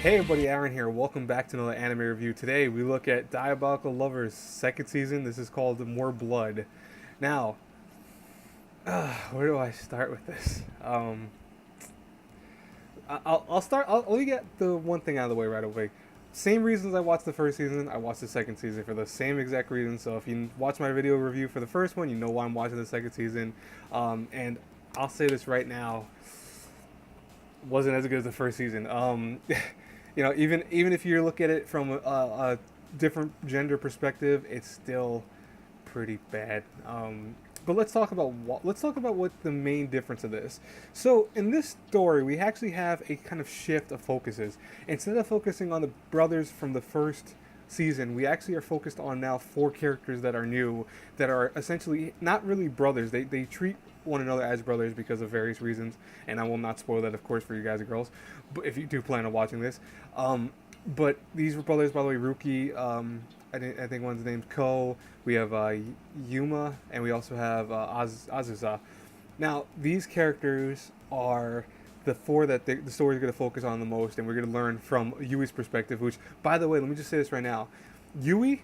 Hey everybody, Aaron here. Welcome back to another anime review. Today we look at Diabolik Lovers second season. This is called More Blood. Now, where do I start with this? I'll start. Let me get the one thing out of the way right away. Same reasons I watched the first season, I watched the second season for the same exact reason. So if you watch my video review for the first one, you know why I'm watching the second season. And I'll say this right now, wasn't as good as the first season. Even if you look at it from a different gender perspective, it's still pretty bad. But let's talk about what the main difference of this. So in this story, we actually have a kind of shift of focuses. Instead of focusing on the brothers from the first season, we actually are focused on now four characters that are new, that are essentially not really brothers. They treat one another as brothers because of various reasons, and I will not spoil that, of course, for you guys and girls, but if you do plan on watching this. But these were brothers, by the way. Ruki, I think one's named Ko. We have Yuma, and we also have Azusa. Now, these characters are the four that the story is going to focus on the most, and we're going to learn from Yui's perspective, which, by the way, let me just say this right now. Yui,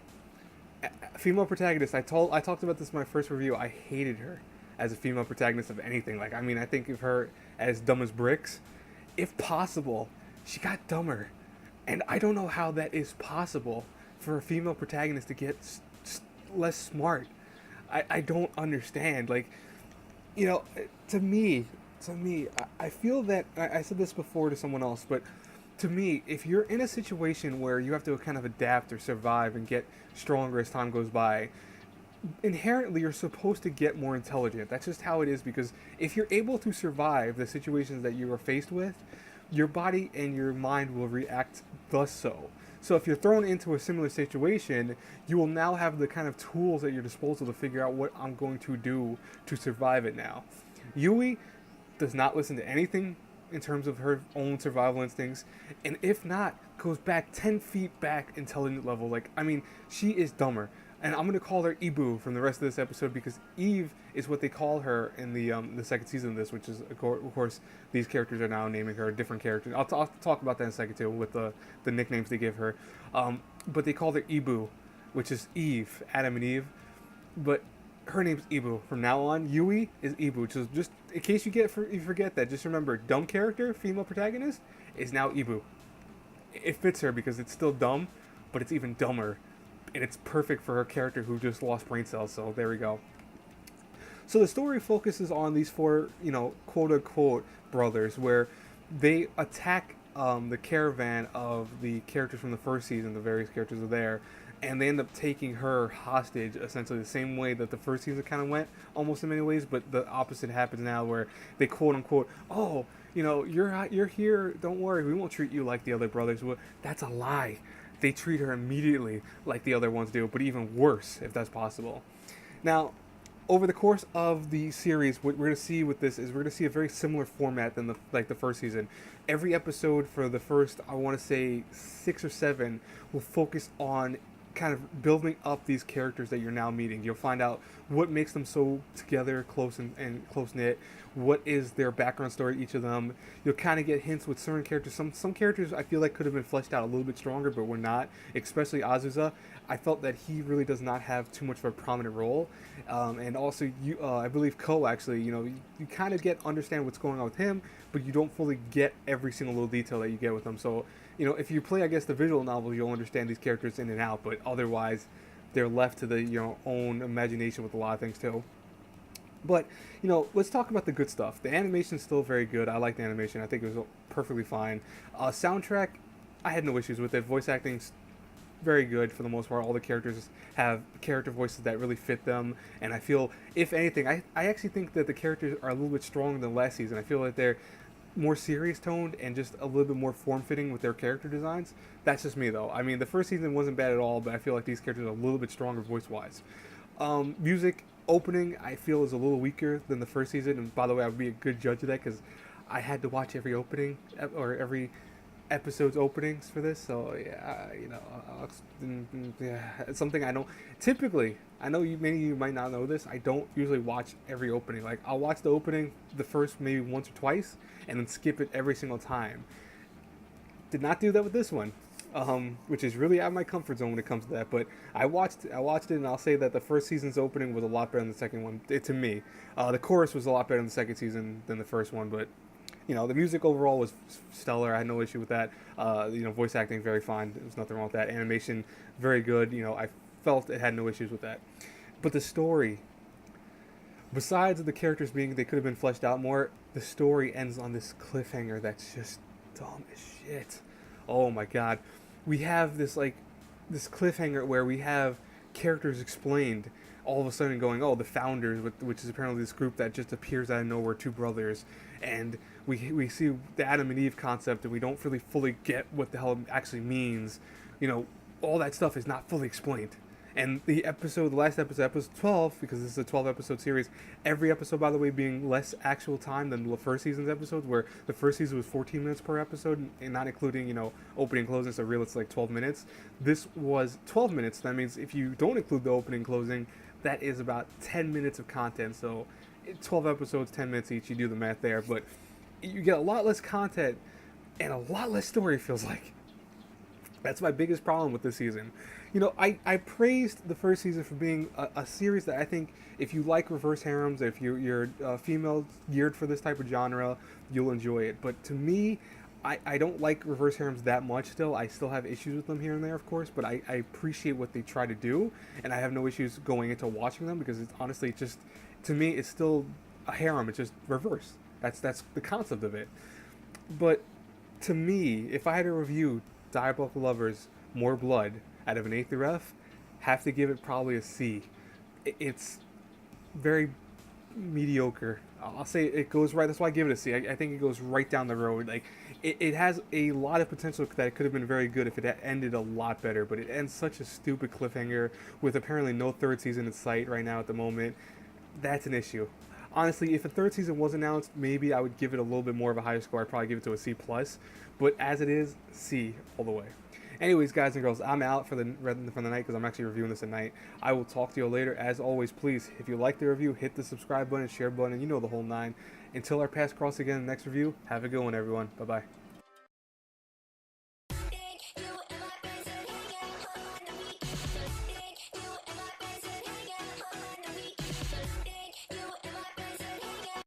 female protagonist, I talked about this in my first review. I hated her as a female protagonist of anything. Like, I mean, I think of her as dumb as bricks. If possible, she got dumber. And I don't know how that is possible for a female protagonist to get less smart. I don't understand. Like, you know, to me, I feel that, I said this before to someone else, but to me, if you're in a situation where you have to kind of adapt or survive and get stronger as time goes by, inherently you're supposed to get more intelligent. That's just how it is, because if you're able to survive the situations that you are faced with, your body and your mind will react thus so. So if you're thrown into a similar situation, you will now have the kind of tools at your disposal to figure out what I'm going to do to survive it now. Yui does not listen to anything in terms of her own survival instincts, and if not, goes back 10 feet back intelligent level. Like, I mean, she is dumber. And I'm gonna call her Ibu from the rest of this episode, because Eve is what they call her in the second season of this, which is, of course, these characters are now naming her different characters. I'll talk about that in a second too, with the nicknames they give her. But they call her Ibu, which is Eve, Adam and Eve. But her name's Ibu from now on. Yui is Ibu. So just in case you forget that, just remember, dumb character, female protagonist, is now Ibu. It fits her because it's still dumb, but it's even dumber, and it's perfect for her character who just lost brain cells. So there we go. So the story focuses on these four, quote unquote brothers, where they attack the caravan of the characters from the first season. The various characters are there, and they end up taking her hostage, essentially the same way that the first season kind of went, almost in many ways. But the opposite happens now, where they quote unquote, oh, you're here. Don't worry, we won't treat you like the other brothers. Well, that's a lie. They treat her immediately like the other ones do, but even worse, if that's possible. Now, over the course of the series, what we're going to see with this is we're going to see a very similar format than the first season. Every episode for the first, I want to say 6 or 7, will focus on kind of building up these characters that you're now meeting. You'll find out what makes them so together, close and close knit. What is their background story, each of them. You'll kind of get hints with certain characters. Some characters I feel like could have been fleshed out a little bit stronger, but were not. Especially Azusa, I felt that he really does not have too much of a prominent role. And also, I believe Ko, actually, you kind of understand what's going on with him, but you don't fully get every single little detail that you get with him. So, if you play, I guess, the visual novel, you'll understand these characters in and out, but otherwise, they're left to your own imagination with a lot of things too. But, let's talk about the good stuff. The animation's still very good. I like the animation. I think it was perfectly fine. Soundtrack, I had no issues with it. Voice acting's very good for the most part. All the characters have character voices that really fit them. And I feel, if anything, I actually think that the characters are a little bit stronger than last season. I feel like they're more serious toned and just a little bit more form fitting with their character designs. That's just me, though. I mean, the first season wasn't bad at all, but I feel like these characters are a little bit stronger voice wise. Music opening, I feel, is a little weaker than the first season. And by the way, I would be a good judge of that, because I had to watch every opening or every episode's openings for this. So yeah, it's something I don't typically. I know many of you might not know this. I don't usually watch every opening. Like, I'll watch the opening the first maybe once or twice, and then skip it every single time. Did not do that with this one, which is really out of my comfort zone when it comes to that. But I watched it, and I'll say that the first season's opening was a lot better than the second one. To me, the chorus was a lot better in the second season than the first one. But the music overall was stellar. I had no issue with that. Voice acting very fine. There was nothing wrong with that. Animation very good. I felt it had no issues with that. But the story, besides the characters being they could have been fleshed out more, the story ends on this cliffhanger that's just dumb as shit. Oh my god. We have this cliffhanger where we have characters explained all of a sudden going, oh, the founders, which is apparently this group that just appears out of nowhere, two brothers, and we see the Adam and Eve concept, and we don't really fully get what the hell it actually means. All that stuff is not fully explained. And the last episode 12, because this is a 12-episode series, every episode, by the way, being less actual time than the first season's episodes, where the first season was 14 minutes per episode, and not including, opening and closing, so real, it's like 12 minutes. This was 12 minutes. That means if you don't include the opening and closing, that is about 10 minutes of content. So 12 episodes, 10 minutes each, you do the math there. But you get a lot less content and a lot less story, it feels like. That's my biggest problem with this season. I praised the first season for being a series that I think if you like reverse harems, if you're female geared for this type of genre, you'll enjoy it. But to me, I don't like reverse harems that much still. I still have issues with them here and there, of course, but I appreciate what they try to do, and I have no issues going into watching them because it's honestly just, to me, it's still a harem. It's just reverse. That's the concept of it. But to me, if I had to review Diabolik Lovers More Blood out of an A through F, have to give it probably a C. It's very mediocre. I'll say it goes right. That's why I give it a C. I think it goes right down the road. Like it has a lot of potential that it could have been very good if it had ended a lot better. But it ends such a stupid cliffhanger with apparently no third season in sight right now at the moment. That's an issue. Honestly, if a third season was announced, maybe I would give it a little bit more of a higher score. I'd probably give it to a C+. But as it is, C all the way. Anyways, guys and girls, I'm out for the night because I'm actually reviewing this at night. I will talk to you later. As always, please, if you like the review, hit the subscribe button, share button, the whole nine. Until our paths cross again in the next review, have a good one, everyone. Bye-bye.